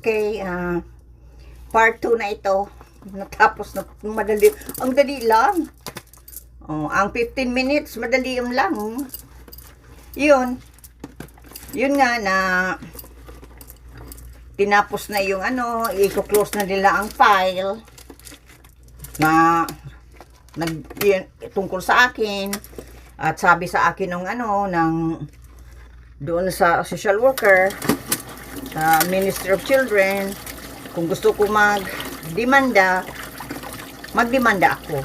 Okay, part 2 na ito. Natapos na madali. Ang dali lang. Oh, ang 15 minutes, madali yung lang. Yun. Yun nga na tinapos na yung ano, i-close na nila ang file na tungkol sa akin. At sabi sa akin ng ano, ng doon sa social worker, sa Ministry of Children, kung gusto ko magdemanda ako.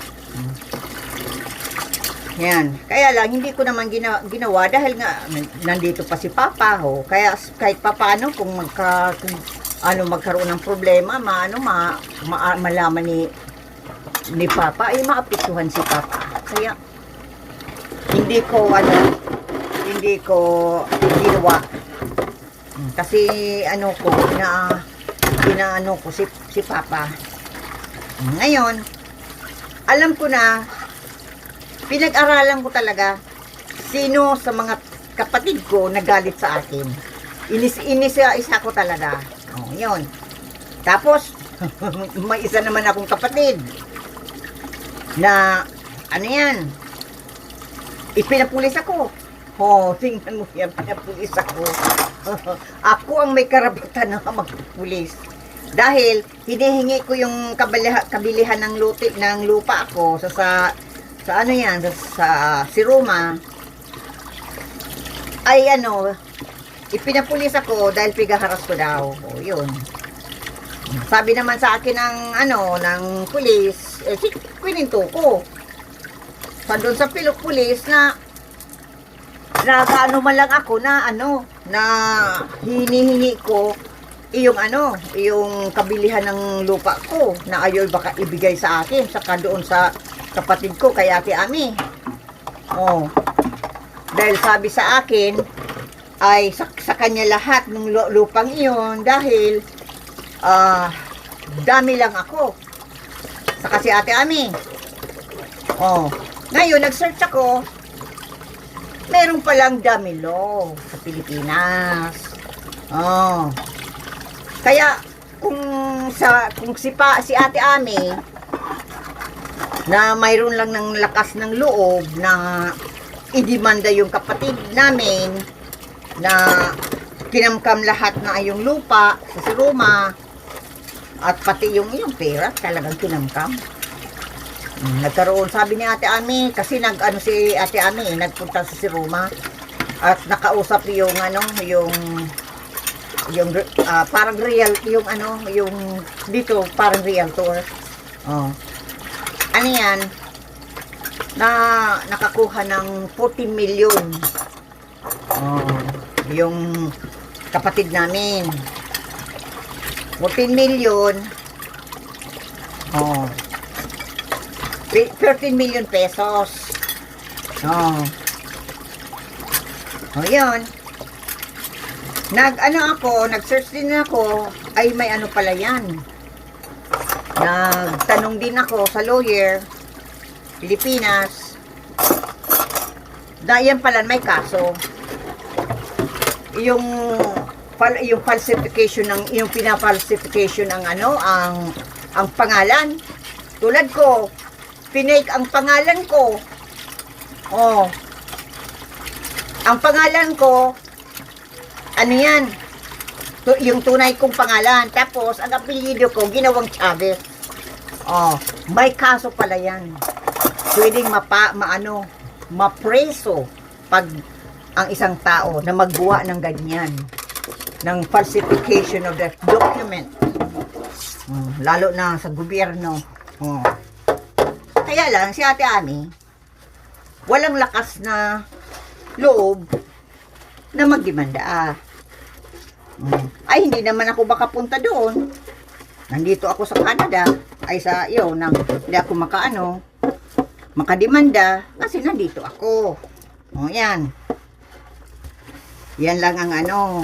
Yan. Kaya lang, hindi ko naman ginawa dahil nga, nandito pa si Papa, ho. Kaya kahit papaano, kung magkaroon ng problema, malaman ni Papa, ay maapektuhan si Papa. Kaya, hindi ko ginawa. Kasi, inaano ko si Papa. Ngayon, alam ko na, pinag-aralan ko talaga sino sa mga kapatid ko nagalit sa akin. Isa ko talaga. Oh, yun. Tapos, may isa naman akong kapatid na, ano yan, ipinapulis ako. Oh, tingnan mo yan, pinapulis ako. Ako ang may karapatan na magpulis. Dahil, hinihingi ko yung kabilihan ng lupa ako sa ano yan, sa si Roma, ay ipinapulis ako dahil pigaharas ko daw. O, yun. Sabi naman sa akin ng pulis, kininto ko. Doon sa pulis na man lang ako na hinihingi ko yung kabilihan ng lupa ko na ayaw baka ibigay sa akin, saka doon sa kapatid ko kay Ate Ami. Oh. Dahil sabi sa akin ay sa kanya lahat ng lupang iyon dahil dami lang ako. Saka si Ate Ami. Oh. Ngayon nag-search ako. Meron palang dummy law sa Pilipinas. Oh. Kaya kung si Ate Ami na mayroon lang ng lakas ng loob na idemanda yung kapatid namin na kinamkam lahat na yung lupa sa si Roma at pati yung pera talagang kinamkam. Nagkaroon, sabi ni Ate Ami, kasi si Ate Ami, nagpunta sa si Roma at nakausap yung parang real, yung dito, parang realtor. Oh. Ano yan? Nakakuha ng 14 million. Oh, yung kapatid namin. 14 million. Oh. 13 million pesos. Oh. Oh, yun. Nag-search din ako, ay may pala yan. Nagtanong din ako sa lawyer, Pilipinas. Yan pala may kaso. Yung falsification yung pinafalsification ang pangalan. Tulad ko, pinake ang pangalan ko. Oh. Ang pangalan ko, yan? Yung tunay kong pangalan. Tapos, ang apelyido ko, ginawang Chavez. Oh, may kaso pala yan. Pwedeng mapreso pag ang isang tao na magbuwa ng ganyan, ng falsification of the document. Lalo na sa gobyerno. Kaya lang, si Ate Ami, walang lakas na loob na magdemanda. Ay, hindi naman ako makapunta doon. Nandito ako sa Canada. Ay, hindi ako makademanda kasi nandito ako. O, yan. Yan lang ang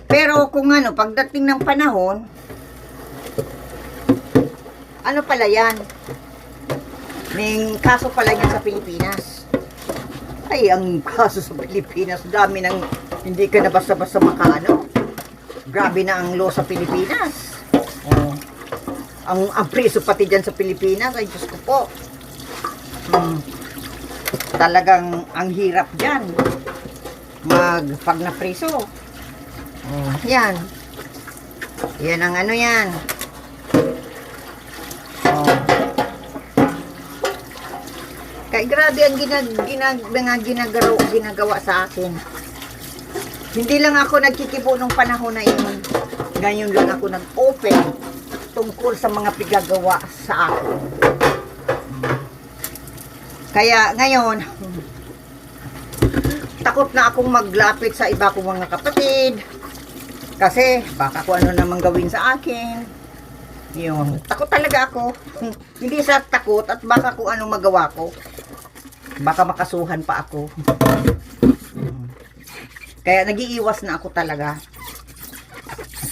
Pero kung pagdating ng panahon, pala yan? May kaso pala yan sa Pilipinas. Ay, ang kaso sa Pilipinas, dami ng hindi ka na basta-basta makaano. Grabe na ang law sa Pilipinas. Oh. Ang preso pati dyan sa Pilipinas, ay Diyos ko po. Talagang ang hirap dyan. Pag na preso. Oh, yan. Yan ang ano yan. Oh. Kaya grabe ang ginagawa sa akin. Hindi lang ako nagkikibo nung panahon na yun. Ngayon lang ako nag-open tungkol sa mga pigagawa sa akin. Kaya ngayon, takot na akong maglapit sa iba kong mga kapatid. Kasi baka kung ano namang gawin sa akin. Yun. Takot talaga ako. Hindi sa takot at baka kung anong magawa ko. Baka makasuhan pa ako. Kaya nag-iiwas na ako talaga.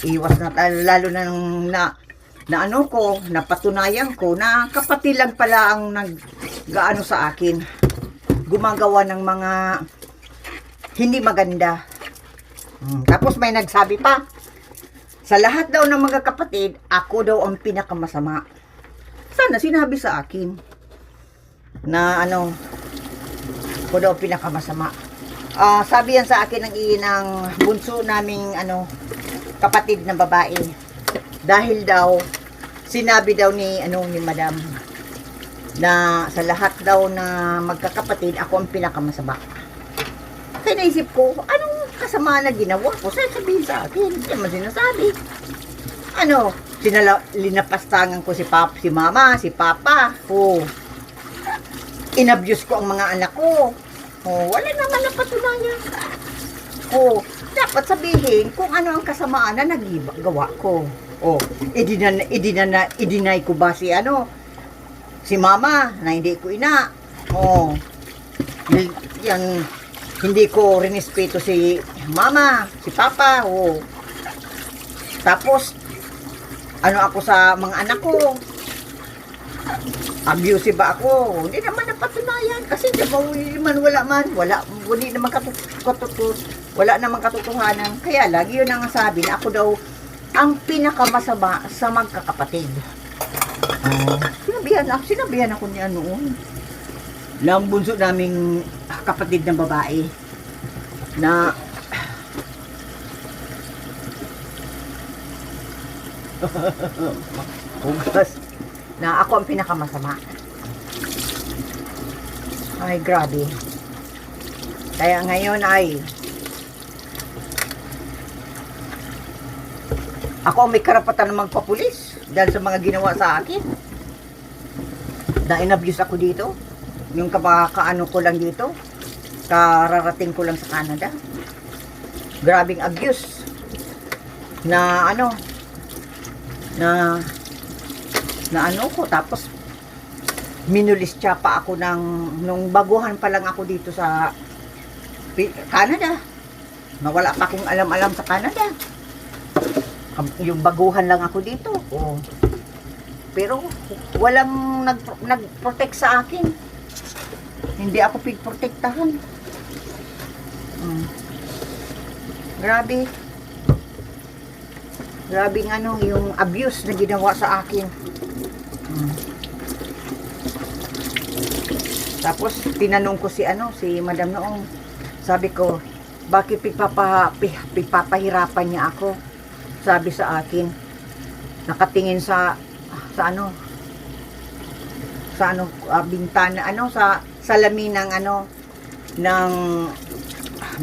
Iwas na lalo na nung ano ko, napatunayan ko na kapatid lang pala ang nag-gaano sa akin. Gumagawa ng mga hindi maganda. Tapos may nagsabi pa, sa lahat daw ng mga kapatid, ako daw ang pinakamasama. Sana sinabi sa akin na ano, ako daw pinakamasama. Sabi yan sa akin ng bunso naming ano, kapatid na babae. Dahil daw, sinabi daw ni madam, na sa lahat daw na magkakapatid, ako ang pinakamasama. Kaya naisip ko, anong kasama na ginawa ko? Sabihin sa akin, hindi naman sinasabi. Linapastangan ko si mama, si papa. Inabuse ko ang mga anak ko. Wala naman na patunayan. Dapat sabihin kung ano ang kasamaan na nagagawa ko. I-deny ko ba si mama na hindi ko ina. Yan, hindi ko rinespeto si mama, si papa. Tapos, ako sa mga anak ko. Abusive ba ako? Hindi naman napatunayan kasi wala namang katotohanan. Kaya lagi yun ang sabi na ako daw ang pinakamasama sa magkakapatid. Sinabihan ako niya noon. Ng bunso naming kapatid ng babae na hugas na ako ang pinakamasama. Ay, grabe. Kaya ngayon ay ako ang may karapatan na magpapulis dahil sa mga ginawa sa akin. Na-inabuse ako dito. Yung kaano ko lang dito. Kararating ko lang sa Canada. Grabing abuse. Na ko, tapos minulistya pa ako nung baguhan pa lang ako dito sa Canada. Wala pa akong alam-alam sa Canada. Yung baguhan lang ako dito. Pero walang nag-protect sa akin. Hindi ako pigprotektahan. Grabe. Grabing yung abuse na ginawa sa akin. Tapos tinanong ko si madam noong, sabi ko, bakit pipapahirapan niya ako? Sabi sa akin, nakatingin sa bintana, sa salamin ng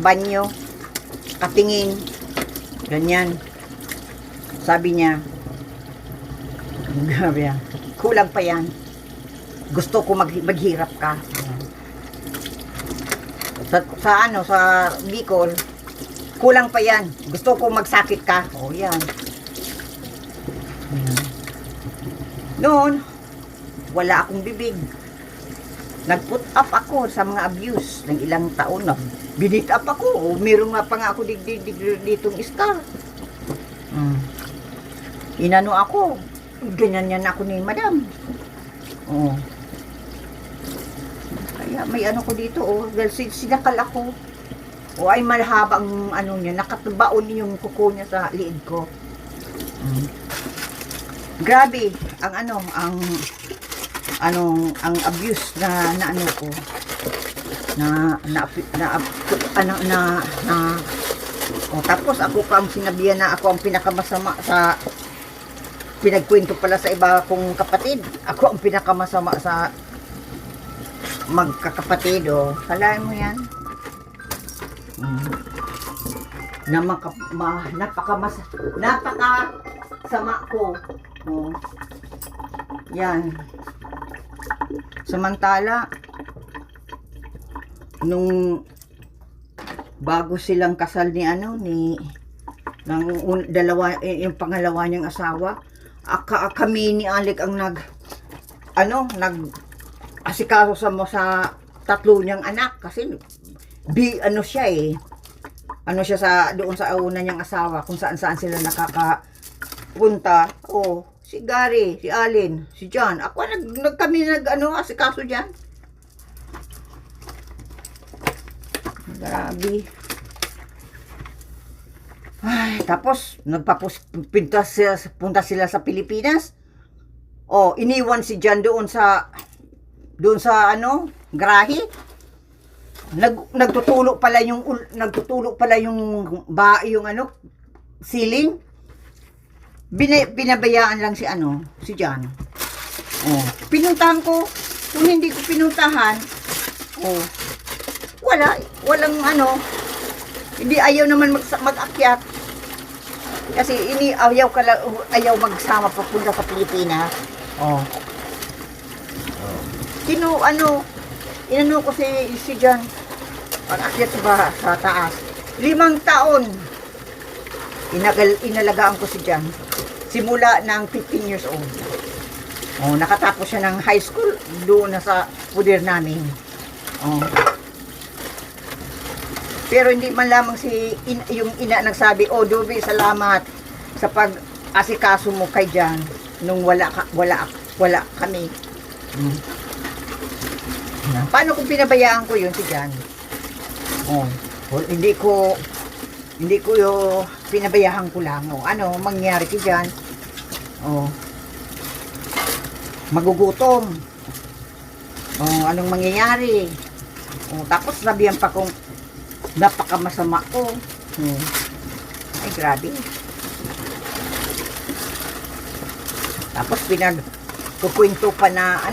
banyo, katingin, ganyan. Sabi niya, grabe yan, kulang pa yan. Gusto ko maghirap ka. Sa Bicol, kulang pa yan. Gusto ko magsakit ka. Yan. Noon, wala akong bibig. Nag-put up ako sa mga abuse ng ilang taon na. Binit up ako. Meron nga pa nga ako ditong scar. Inano ako. Ganyan yan ako ni madam. Kaya may ko dito. Dahil sinakal ako. O ay malhabang ano niya, nakatabaon yung kuko niya sa liid ko. Grabe, ang ang abuse na ano ko. Tapos ako pa ang sinabihan na ako ang pinakamasama sa pinagkwento pala sa iba kong kapatid. Ako ang pinakamasama sa magkakapatid, Kalahin mo yan? Na napakasama ko. Yan. Samantala, nung bago silang kasal ni dalawa, yung pangalawa niyang asawa, kami ni Alec ang asikaso sa tatlo niyang anak kasi doon sa una niyang asawa kung saan sila nakakapunta. Si Gary, si Alin, si John, kami asikaso diyan. Grabe. Ay, tapos punta sila sa Pilipinas. Iniwan si John doon sa garahe. Nagtutulo pala yung ceiling. Binabayaan lang si John. Pinuntahan ko. Kung hindi ko pinuntahan, walang hindi ayaw naman mag-akyat. Kasi ayaw magsama papunta sa Pilipinas. Inano ko si John pag-akyat sa taas. 5 taon inalagaan ko si John simula ng 15 years old. Nakatapos siya ng high school doon na sa puder namin. Pero hindi man lamang yung ina nagsabi, Dobe, salamat sa pag-asikaso mo kay John nung wala kami. Paano kung pinabayaan ko yun si John? Hindi ko pinabayaan ko lang. Mangyari si John? Magugutom. Anong mangyayari? Tapos sabihan pa kong napakamasama ko. Ay, grabe. Tapos pinagkukwento pa na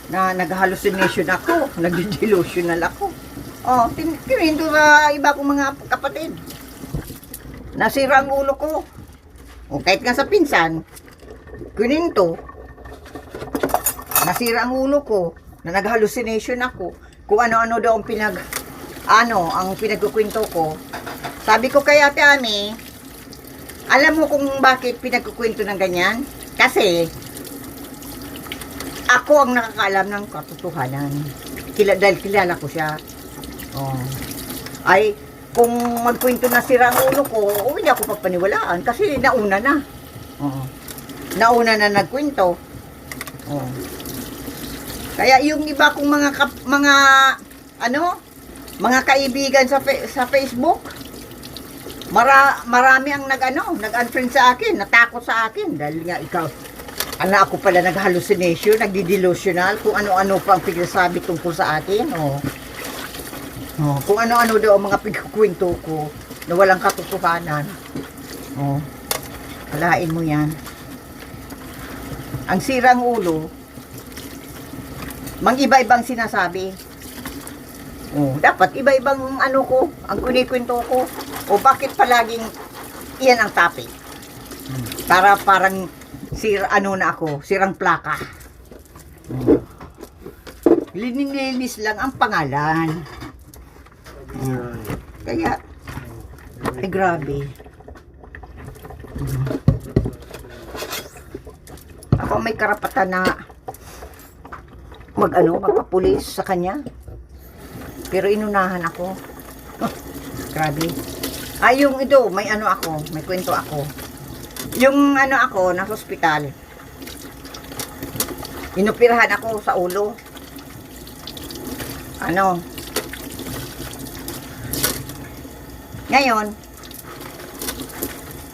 nag-hallucination ako, nag-delusional ako. Kininto sa iba kong mga kapatid. Nasira ang ulo ko. Kahit nga sa pinsan, kininto, nasira ang ulo ko, na nag-hallucination ako, kung ano-ano daw ang pinagkukwento ko. Sabi ko kay Ate Ami, alam mo kung bakit pinagkukwento ng ganyan? Kasi, ako ang nakakaalam ng katotohanan. Dahil kilala ko siya. Ay, kung magkwento na sira ang ulo ko, hindi ako papaniwalaan kasi nauna na. Nauna na nagkwento. Kaya yung iba kong mga kaibigan sa Facebook, marami ang nag-unfriend sa akin, natakot sa akin dahil nga ikaw ako pala nag-hallucination, nagdi-delusional, kung ano-ano pa ang pinasabi tungkol sa akin. Kung ano-ano daw ang mga pagkukwento ko na walang katotohanan. Kalain mo yan. Ang sirang ulo, mang-iba-ibang sinasabi. Dapat iba-ibang ang kunikwento ko. Bakit palaging iyan ang topic? Para parang sirang plaka. Linilis lang ang pangalan. Kaya, ay grabe. Ako may karapatan na magpapulis sa kanya. Pero inunahan ako. Grabe. Yung ito, may kwento ako. Yung nasa ospital. Inoperahan ako sa ulo. Ngayon,